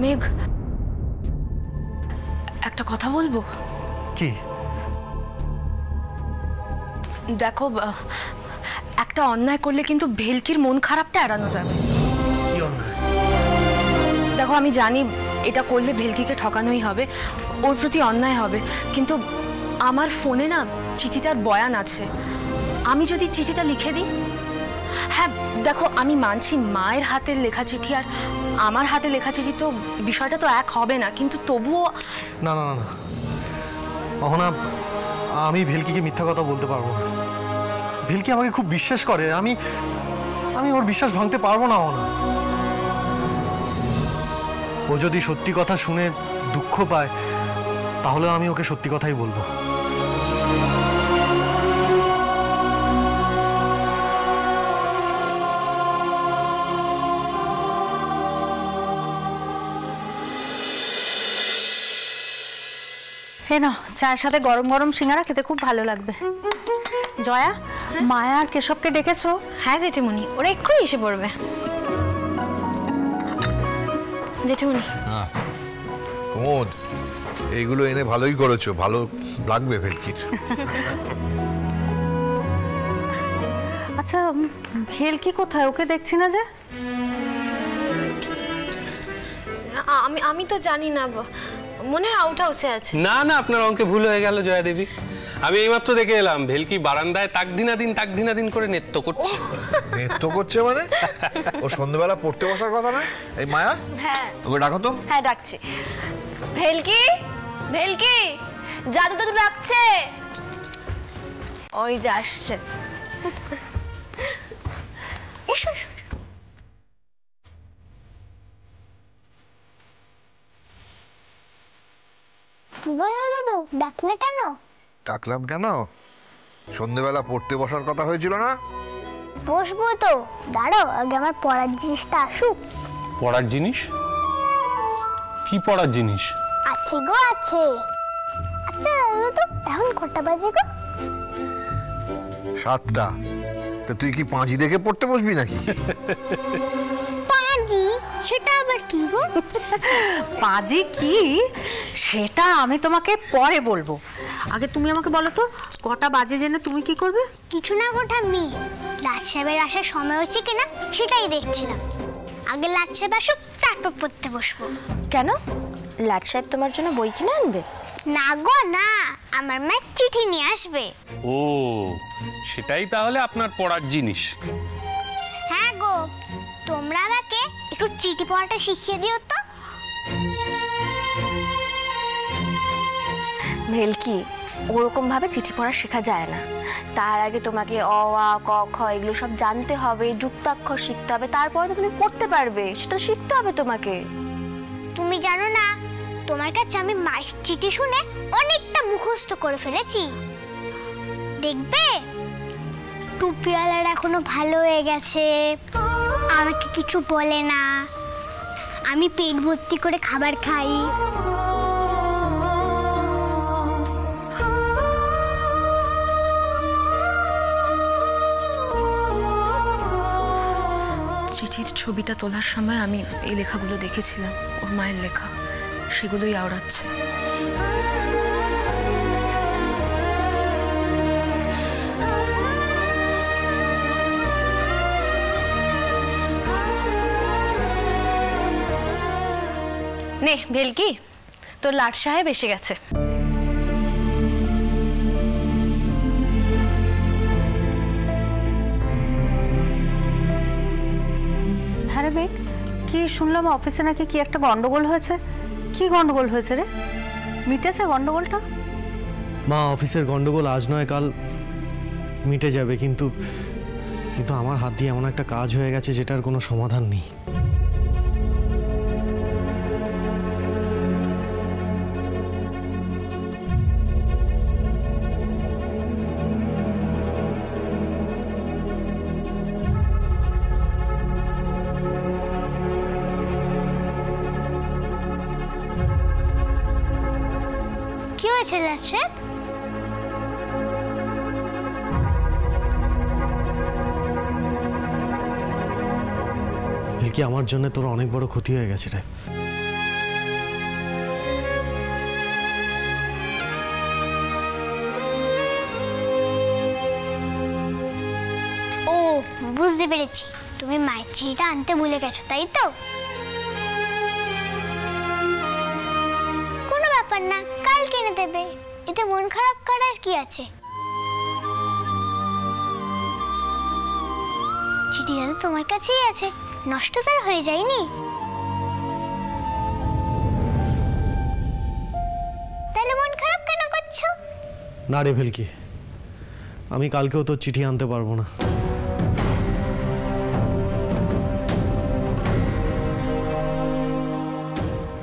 মেঘ, একটা কথা বলবো? কি? দেখো, একটা অন্যায় করলে কিন্তু ভেলকির মন খারাপটা এড়ানো যাবে। কি অন্যায়? দেখো, আমি জানি এটা করলে ভেলকিকে ঠকানোই হবে, ওর প্রতি অন্যায় হবে, কিন্তু আমার ফোনে না চিঠিটার বয়ান আছে। আমি যদি চিঠিটা লিখে দিই, হ্যাঁ দেখো আমি মানছি মায়ের হাতের লেখা চিঠি আর আমার হাতে লেখা চিঠি তো বিষয়টা তো এক হবে না, কিন্তু তবুও। না না না, অহনা, আমি ভেলকিকে মিথ্যা কথা বলতে পারবো না। ভেলকি আমাকে খুব বিশ্বাস করে, আমি ওর বিশ্বাস ভাঙতে পারবো না। অহনা, ও যদি সত্যি কথা শুনে দুঃখ পায় তাহলে আমি ওকে সত্যি কথাই বলবো। হে না, চায়ের সাথে গরম গরম সিঙ্গারা খেতে খুব ভালো লাগবে। জয়া, মায়া আর কেশবকে ডেকেছো? হ্যাঁ জেঠিমণি, ওরা এক্ষুনি এসে পড়বে। জেঠিমণি। হ্যাঁ কুমোদ, এইগুলো এনে ভালোই করেছো, ভালো লাগবে ভেলকির। আচ্ছা, ভেলকি কোথায়? ওকে দেখছি না যে। আমি তো জানি না, মনে হয় আউট হাউসে আছে। না না, আপনার অঙ্কে ভুল হয়ে গেল জয়া দেবী। আমি এইমাত্র দেখে এলাম ভেলকি বারান্দায় তাকদিনাদিন করে নৃত্য করছে। নৃত্য করছে মানে? ও সন্ধ্যাবেলা পড়তে বসার কথা না? এই মায়া, হ্যাঁ ওকে ডাকো তো। হ্যাঁ ডাকছি। ভেলকি, ভেলকি, জাদু দাদু ডাকছে। ওই যে আসছে। এসো এসো। কি বলো দাদু, ডাকলে কেন? ডাকলাম কেন? সন্ধ্যাবেলা পড়তে বসার কথা হয়েছিল না? বসবো তো, দাঁড়াও আগে আমার পড়ার জিনিসটা আসুক। পড়ার জিনিস? কি পড়ার জিনিস? আছে গো আছে। আচ্ছা দাদু, এখন কটা বাজে গো? 7টা। তা তুই কি পাঁজি দেখে পড়তে বসবি নাকি? পাঁজি? সেটা আবার কি গো? পাজি কি সেটা আমি তোমাকে পরে বলবো। আগে তুমি আমাকে বলো তো, কটা বাজে জেনে তুমি কি করবে? কিছু না গো ঠাম্মি, লাট সাহেবের আসার সময় হচ্ছে কিনা সেটাই দেখছিলাম। আগে লাট সাহেব আসুক, তারপর পড়তে বসবো। কেন, লাট সাহেব তোমার জন্য বই কিনে আনবে? না গো না, আমার মা চিঠি নিয়ে আসবে। ও, সেটাই তাহলে আপনার পড়ার জিনিস? হ্যাঁ গো, তোমরা আমাকে একটু চিঠি পড়াটা শিখিয়ে দিও তো। ভেলকি, ওরকম ভাবে চিঠি পড়া শেখা যায় না। তার আগে তোমাকে অ আ ক খ এগুলো সব জানতে হবে, যুক্তাক্ষর শিখতে হবে, তারপরে তো তুমি পড়তে পারবে। সেটা শিখতে হবে তোমাকে। তুমি জানো না, তোমার কাছে আমি মায়ের চিঠি শুনে অনেকটা মুখস্থ করে ফেলেছি। দেখবে টুপিওয়ালার এখনো ভালো হয়ে গেছে, আমাকে কিছু বলে না, আমি পেট ভর্তি করে খাবার খাই। চিঠির ছবিটা তোলার সময় আমি এই লেখাগুলো দেখেছিলাম, ওর মায়ের লেখা, সেগুলোই আওড়াচ্ছে। নে ভেলকি, তোর লাট সাহেব এসে গেছে। হ্যাঁ রে মেঘ, কি শুনলাম অফিসে নাকি কি একটা গন্ডগোল হয়েছে? কি গন্ডগোল হয়েছে রে? মিটেছে গন্ডগোলটা? মা, অফিসের গন্ডগোল আজ নয় কাল মিটে যাবে, কিন্তু আমার হাত দিয়ে এমন একটা কাজ হয়ে গেছে যেটার কোনো সমাধান নেই। কি হয়েছে লাট সাহেব? ভেলকি, আমার জন্য তোর অনেক বড় ক্ষতি হয়ে গেছে রে। বুঝতে পেরেছি, তুমি মায়ের চিঠিটা আনতে ভুলে গেছো, তাই তো? কোনো ব্যাপার না, কাল কিনে দেবে, এতে মন খারাপ করার কি আছে? চিঠিটা তো তোমার কাছেই আছে, নষ্ট তো আর হয়ে যায়নি। তাহলে মন খারাপ কেন করছো? না রে ভেলকি, আমি কালকেও তোর চিঠি আনতে পারবো না।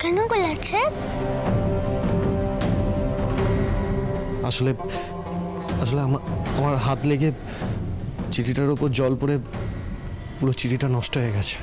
কেন গোলাপ সাহেব? আসলে আসলে আমার হাত লেগে চিঠিটার উপর জল পড়ে পুরো চিঠিটা নষ্ট হয়ে গেছে।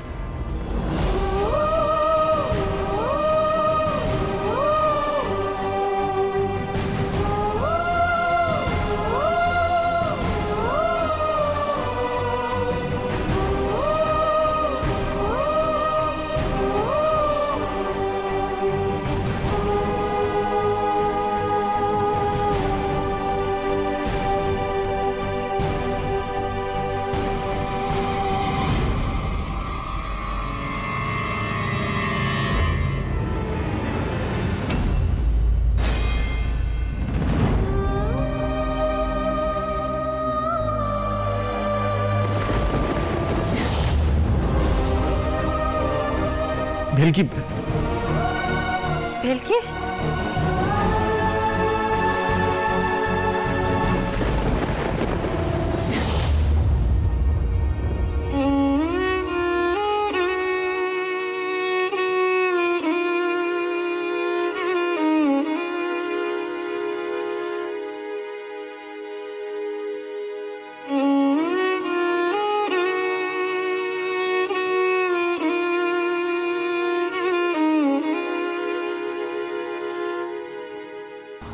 ভেলকি, ভেলকি,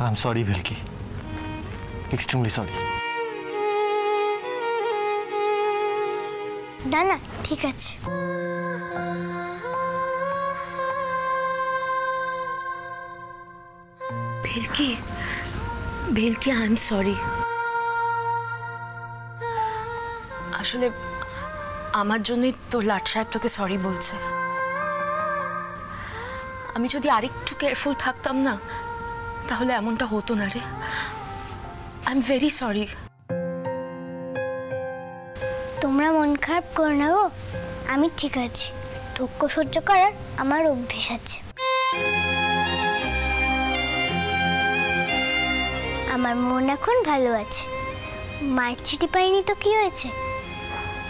I'm sorry ভেলকি, extremely sorry. না না, ঠিক আছে। ভেলকি, ভেলকি, আই এম সরি। আসলে আমার জন্যই তোর লাট সাহেব তোকে সরি বলছে। আমি যদি আরেকটু কেয়ারফুল থাকতাম না, তাহলে এমনটা হতো না রে। I am very sorry. তোমরা মন খারাপ করো না গো, আমি ঠিক আছি। দুঃখ সহ্য করার আমার অভ্যেস আছে। আমার মন এখন ভালো আছে। মায়ের চিঠি পাইনি তো কি হয়েছে,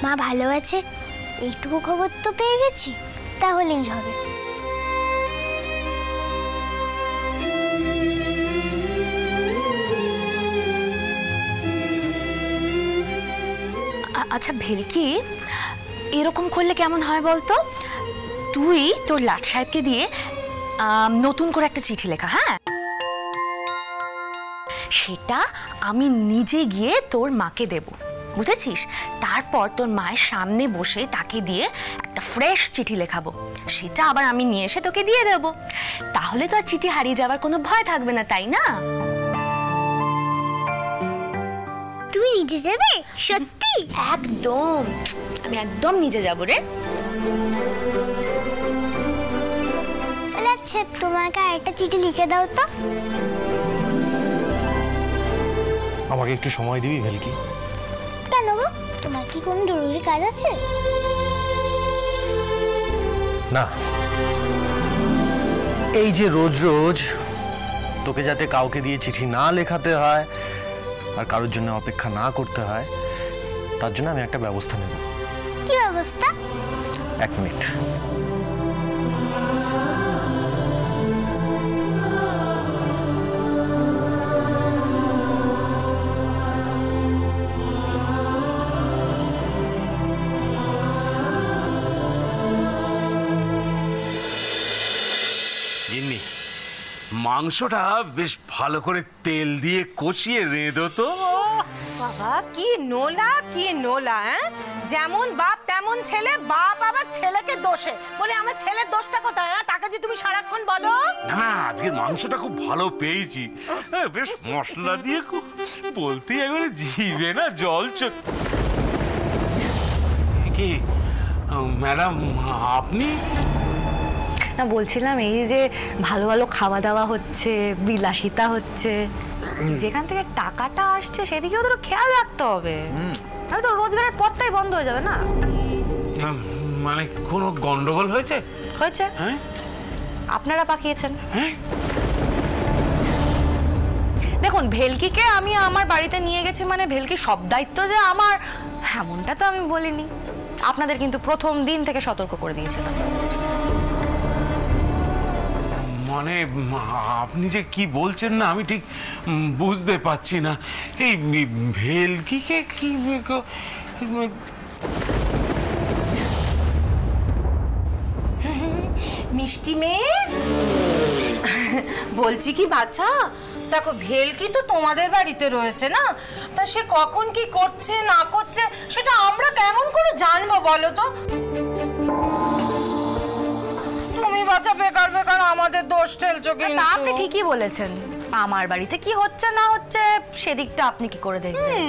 মা ভালো আছে এইটুকু খবর তো পেয়ে গেছি, তাহলেই হবে। আচ্ছা ভেলকি, এরকম করলে কেমন হয় বলতো? তুই তোর লাট সাহেবকে দিয়ে নতুন করে একটা চিঠি লেখা, হ্যাঁ, সেটা আমি নিজে গিয়ে তোর মাকে দেব, বুঝেছিস? তারপর তোর মায়ের সামনে বসে তাকে দিয়ে একটা ফ্রেশ চিঠি লেখাবো, সেটা আবার আমি নিয়ে এসে তোকে দিয়ে দেব। তাহলে তো আর চিঠি হারিয়ে যাওয়ার কোনো ভয় থাকবে না, তাই না? তুমি নিজে যাবে? সত্যি? একদম, আমি একদম নিজে যাব রে। আচ্ছা, তোমাকে আরেকটা চিঠি লিখে দাও তো। আমাকে একটু সময় দিবি ভেলকি? কেন গো, তোমার কি কোনো জরুরি কাজ আছে? না, এই যে রোজ রোজ তোকে যাতে কাউকে দিয়ে চিঠি না লেখাতে হয় আর কারোর জন্য অপেক্ষা না করতে হয়, তার জন্য আমি একটা ব্যবস্থা নেব। কি ব্যবস্থা? 1 মিনিট। জিন্নি, মাংসটা বেশ ভালো করে তেল দিয়ে কষিয়ে রেঁধো তো। বাবা কি নোলা, কি নোলা! হ্যাঁ, যেমন বাপ তেমন ছেলে। বাপ আবার ছেলেকে দোষে বলে আমার ছেলের দোষটা কোথায়? হ্যাঁ, তাকে যে তুমি সারাক্ষণ বলো। না না, আজকের মাংসটা খুব ভালো পেয়েছি, বেশ মশলা দিয়ে, খুব বলতে একবারে জিভে না জল কি ম্যাডাম, আপনি? না, বলছিলাম এই যে ভালো ভালো খাওয়া দাওয়া হচ্ছে, বিলাসিতা হচ্ছে, যেখান থেকে টাকাটা আসছে সেদিকেও তো খেয়াল রাখতে হবে, তাহলে তো রোজগারের পথটাই বন্ধ হয়ে যাবে না। মানে কোনো গন্ডগোল হয়েছে? হয়েছে, হ্যাঁ, আপনারা পাকিয়েছেন। হ্যাঁ, দেখুন, ভেলকিকে আমি আমার বাড়িতে নিয়ে গেছি মানে ভেলকি সব দায়িত্ব যে আমার, এমনটা তো আমি বলিনি। আপনাদের কিন্তু প্রথম দিন থেকে সতর্ক করে দিয়েছিলাম। মানে আপনি যে কি বলছেন না আমি ঠিক বুঝতে পারছি না। এই ভেলকিকে কি মিষ্টি মেয়ে, বলছি কি বাচ্চা, দেখো ভেলকি তো তোমাদের বাড়িতে রয়েছে না, তা সে কখন কি করছে না করছে সেটা আমরা কেমন করে জানবো বলো তো? তুমি বাচ্চা বেকার বেকার আমাদের দোষ ঠেলছো কিন্তু। আপনি ঠিকই বলেছেন, আমার বাড়িতে কি হচ্ছে না হচ্ছে সেদিকটা আপনি কি করে দেখবেন?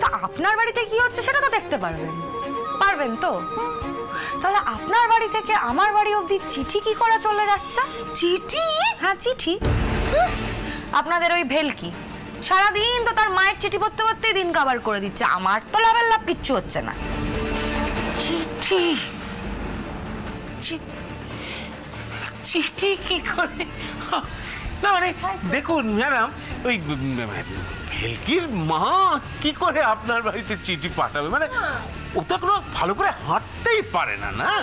তা আপনার বাড়িতে কি হচ্ছে সেটা তো দেখতে পারবেন তো? তাহলে আপনার বাড়ি থেকে আমার বাড়ি অবধি চিঠি কি করে চলে যাচ্ছে? চিঠি? হ্যাঁ, চিঠি। আপনাদের ওই ভেলকি সারাদিন তো তার মায়ের চিঠি পড়তে পড়তেই দিন কাবার করে দিচ্ছে, আমার তো লাভের লাভ কিচ্ছু হচ্ছে না। চিঠি? চিঠি কি করে? না মানে দেখুন ম্যাডাম, ওই ভেলকির মা কি করে আপনার বাড়িতে চিঠি পাঠাবে? মানে ও তো কোনো ভালো করে হাঁটতেই পারে না। না,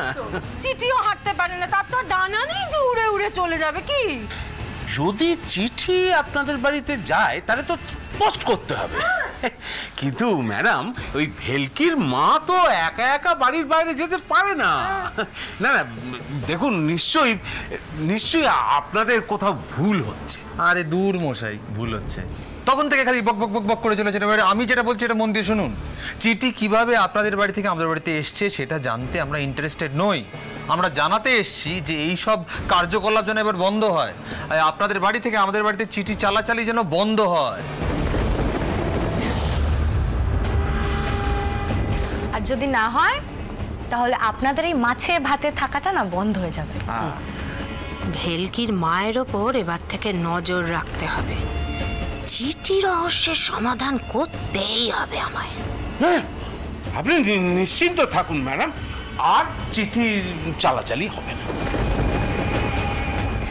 চিঠিও হাঁটতে পারে না, তার তো ডানা নেই যে উড়ে উড়ে চলে যাবে। কি যদি চিঠি আপনাদের বাড়িতে যায় তাহলে তো পোস্ট করতে হবে। কিন্তু ম্যাডাম, ওই ভেলকির মা তো একা একা বাড়ির বাইরে যেতে পারে না। না না, দেখুন নিশ্চয়ই আপনাদের কোথাও ভুল হচ্ছে। আরে দূর মশাই, ভুল হচ্ছে। তখন থেকে খালি বক বক বক বক করে চলেছে। আমি যেটা বলছি এটা মন দিয়ে শুনুন। চিঠি কিভাবে আপনাদের বাড়ি থেকে আমাদের বাড়িতে এসছে সেটা জানতে আমরা ইন্টারেস্টেড নই। আমরা জানাতে এসছি যে এই সব কার্যকলাপ যেন এবার বন্ধ হয়, আপনাদের বাড়ি থেকে আমাদের বাড়িতে চিঠি চালাচালি যেন বন্ধ হয়। আর যদি না হয় তাহলে আপনাদের এই মাছে ভাতে থাকাটা না বন্ধ হয়ে যাবে। ভেলকির মায়ের ওপর এবার থেকে নজর রাখতে হবে, চিঠি রহস্যের সমাধান করতেই হবে আমায়। হ্যাঁ, আপনি নিশ্চিন্ত থাকুন ম্যাডাম, আর চিঠি চালাচালি হবে না।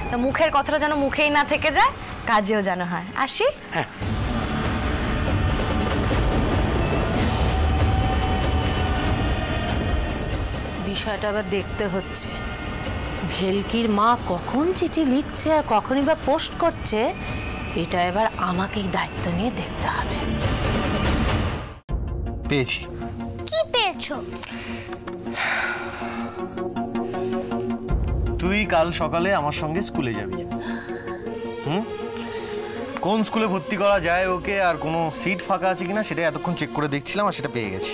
তা মুখের কথাটা যেন মুখেই না থেকে যায়, কাজেও যেন হয়। আসি। হ্যাঁ, বিষয়টা আবার দেখতে হচ্ছে, ভেলকির মা কখন চিঠি লিখছে আর কখনই বা পোস্ট করছে, এটা এবার আমাকেই দায়িত্ব নিয়ে দেখতে হবে। পেয়েছি। কি পেয়েছো? তুই কাল সকালে আমার সঙ্গে স্কুলে যাবি। কোন স্কুলে ভর্তি করা যায় ওকে, আর কোনো সিট ফাঁকা আছে কিনা সেটা এতক্ষণ চেক করে দেখছিলাম, আর সেটা পেয়ে গেছি।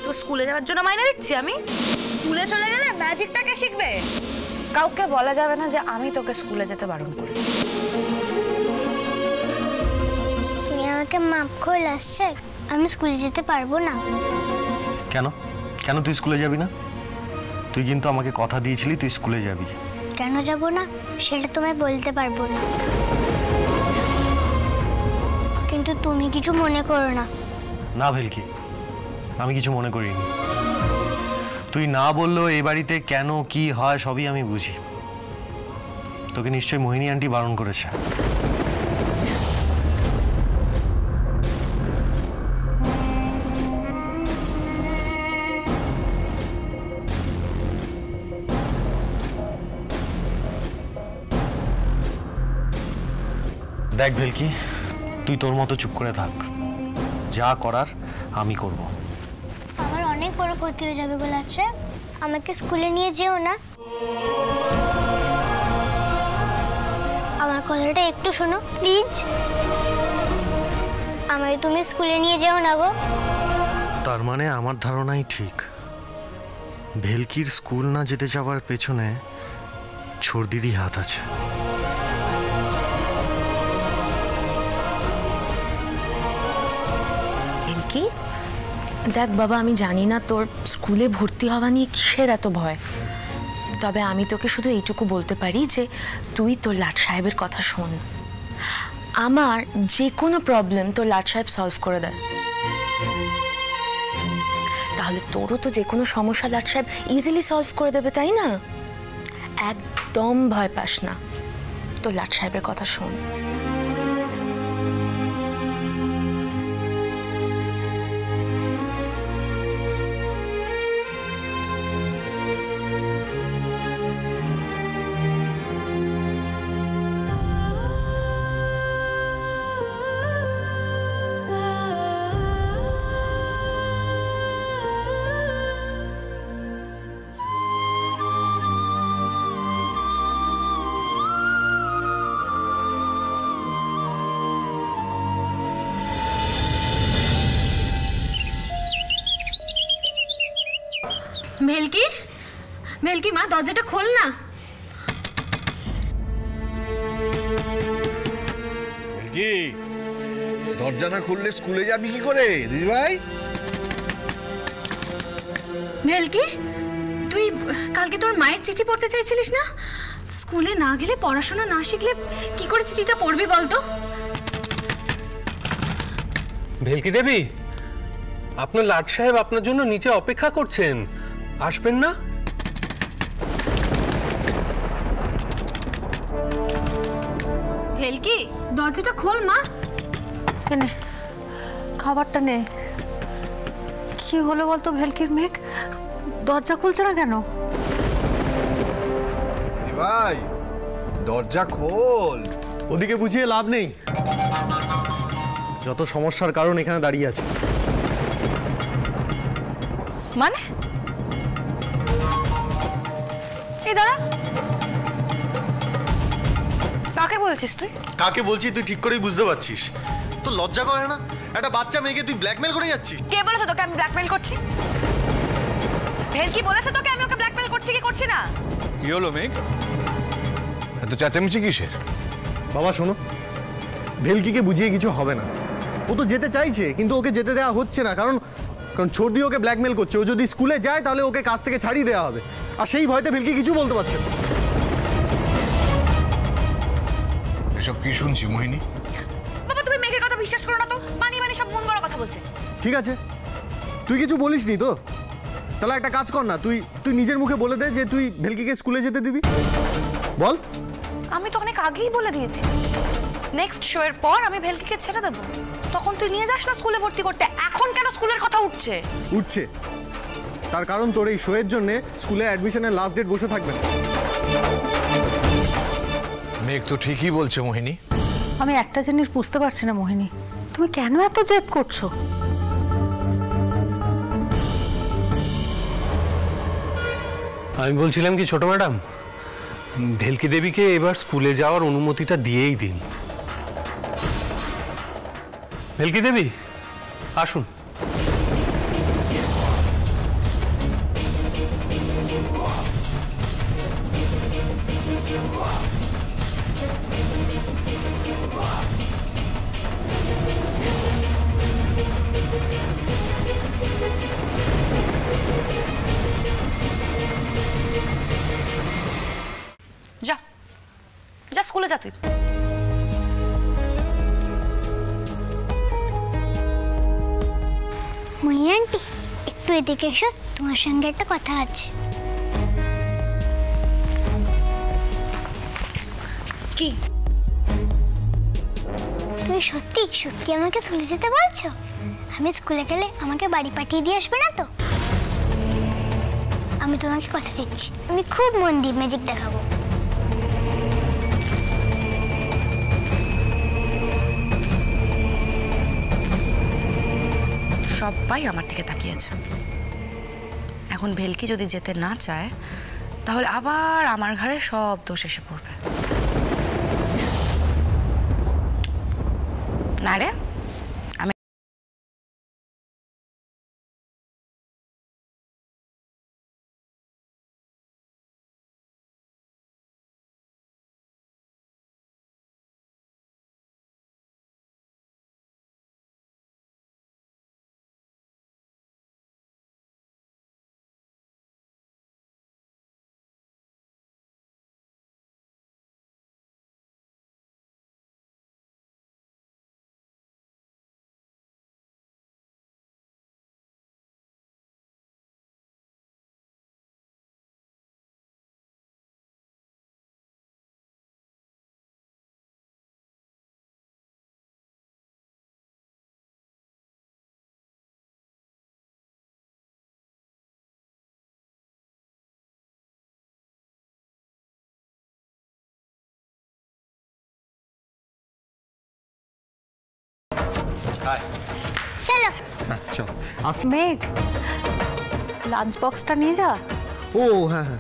তো স্কুলে যাওয়ার জন্য মাইনে দিচ্ছি আমি। স্কুলে চলে গেলে ম্যাজিকটাকে শিখবে। কাউকে বলা যাবে না যে আমি তোকে স্কুলে যেতে বারণ করেছি। তুমি আমাকে মাফ করে আসছে, আমি স্কুলে যেতে পারবো না। কেন কেন তুই স্কুলে যাবি না? তুই কিন্তু আমাকে কথা দিয়েছিলি তুই স্কুলে যাবি। কেন যাব না সেটা তোমায় বলতে পারবো না, কিন্তু তুমি কিছু মনে করো না। না ভেলকি, আমি কিছু মনে করিনি। তুই না বললেও এই বাড়িতে কেন কি হয় সবই আমি বুঝি। তোকে নিশ্চয়ই মোহিনী আন্টি বারণ করেছে। দেখ ভেলকি, তুই তোর মতো চুপ করে থাক, যা করার আমি করব। আমার অনেক বড় ক্ষতি হয়ে যাবে বলে আছে, আমাকে স্কুলে নিয়ে যেও না। আমার কথাটা একটু শোনো প্লিজ, আমায় তুমি স্কুলে নিয়ে যেও না গো। তার মানে আমার ধারণাই ঠিক, ভেলকির স্কুল না যেতে যাওয়ার পেছনে ছর্দিরই হাত আছে। দেখ বাবা, আমি জানি না তোর স্কুলে ভর্তি হওয়া নিয়ে কিসের এত ভয়, তবে আমি তোকে শুধু এইটুকু বলতে পারি যে তুই তোর লাট সাহেবের কথা শোন। আমার যে কোনো প্রবলেম তোর লাট সাহেব সলভ করে দেয়, তাহলে তোরও তো যে কোনো সমস্যা লাট সাহেব ইজিলি সলভ করে দেবে, তাই না? একদম ভয় পাস না, তোর লাট সাহেবের কথা শোন। ভেলকি, ভেলকি মা, দরজাটা খোল না। কি দরজা না খুললে স্কুলে যাবি কি করে দিদিভাই? ভেলকি, তুই কালকে তোর মায়ের চিঠি পড়তে চাইছিলিস না? স্কুলে না গেলে, পড়াশোনা না শিখলে কি করে চিঠিটা পড়বি বলতো? ভেলকি দেবী, আপনার লাট সাহেব আপনার জন্য নিচে অপেক্ষা করছেন, আসবেন না? ভেলকি, দরজাটা খোল মা। নে খাবারটা নে। কি হলো বলতো ভেলকির মেঘ, দরজা খুলছে না কেন? ভাই দরজা খোল। ওদিকে বুঝিয়ে লাভ নেই, যত সমস্যার কারণ এখানে দাঁড়িয়ে আছে। মানে এই দাঁড়া, কাকে বলছিস তুই? কাকে বলছি তুই ঠিক করেই বুঝতে পারছিস। তো লজ্জা করে না? একটা বাচ্চা মেয়েকে তুই ব্ল্যাকমেল করে যাচ্ছিস। কে বলেছে তোকে আমি ব্ল্যাকমেল করছি? ভেলকি বলেছে তোকে আমি ওকে ব্ল্যাকমেল করছি কি করছি না? কি হলো মেঘ, এত চেঁচামেচি কিসের? বাবা শোনো, ভেলকিকে বুঝিয়ে কিছু হবে না। ও তো যেতে চাইছে কিন্তু ওকে যেতে দেওয়া হচ্ছে না, কারণ ছোটদি ওকে ব্ল্যাকমেল করছে। ও যদি স্কুলে যায় তাহলে ওকে কাজ থেকে ছাড়িয়ে দেওয়া হবে, আর সেই ভয়তে ভেলকি কিছু বলতে পারছে না। এসব কি শুনছি মোহিনী? বাবা তুমি মেঘের কথা বিশ্বাস করো না তো, বানি বানি সব মন গড়া কথা বলছে। ঠিক আছে, তুই কিছু বলিসনি তো, তাহলে একটা কাজ কর না, তুই তুই নিজের মুখে বলে দে যে তুই ভেলকিকে স্কুলে যেতে দিবি। বল। আমি তো অনেক আগেই বলে দিয়েছি, নেক্সট শো এর পর আমি ভেলকিকে ছেড়ে দেবো, তখন তুই নিয়ে যাস না স্কুলে ভর্তি করতে। এখন কেন স্কুলের কথা উঠছে? উঠছে তার কারণ তোর এই শোয়ের জন্য স্কুলে অ্যাডমিশনের লাস্ট ডেট বসে থাকবে না। মেঘ তো ঠিকই বলছে মোহিনী। আমি একটা জিনিস বুঝতে পারছি না মোহিনী, তুমি কেন এত জেদ করছো? আমি বলছিলাম কি ছোট ম্যাডাম, ভেলকি দেবীকে এবার স্কুলে যাওয়ার অনুমতিটা দিয়েই দিন। ভেলকি দেবী আসুন। যা যা স্কুলে যা তুই। মোহিনী আন্টি, একটু এদিকে এসো, তোমার সঙ্গে একটা কথা আছে। কি? তুমি সত্যি সত্যি আমাকে স্কুলে যেতে বলছো? আমি স্কুলে গেলে আমাকে বাড়ি পাঠিয়ে দিয়ে আসবে না তো? আমি তোমাকে কথা দিচ্ছি, আমি খুব মন দিয়ে ম্যাজিক দেখাবো। সবাই আমার দিকে তাকিয়েছে, এখন ভেলকি যদি যেতে না চায় তাহলে আবার আমার ঘাড়ে সব দোষ এসে পড়বে। না রে, চলো। হ্যাঁ চল মেঘ লাঞ্চ বক্সটা নিয়ে যা। ও হ্যাঁ হ্যাঁ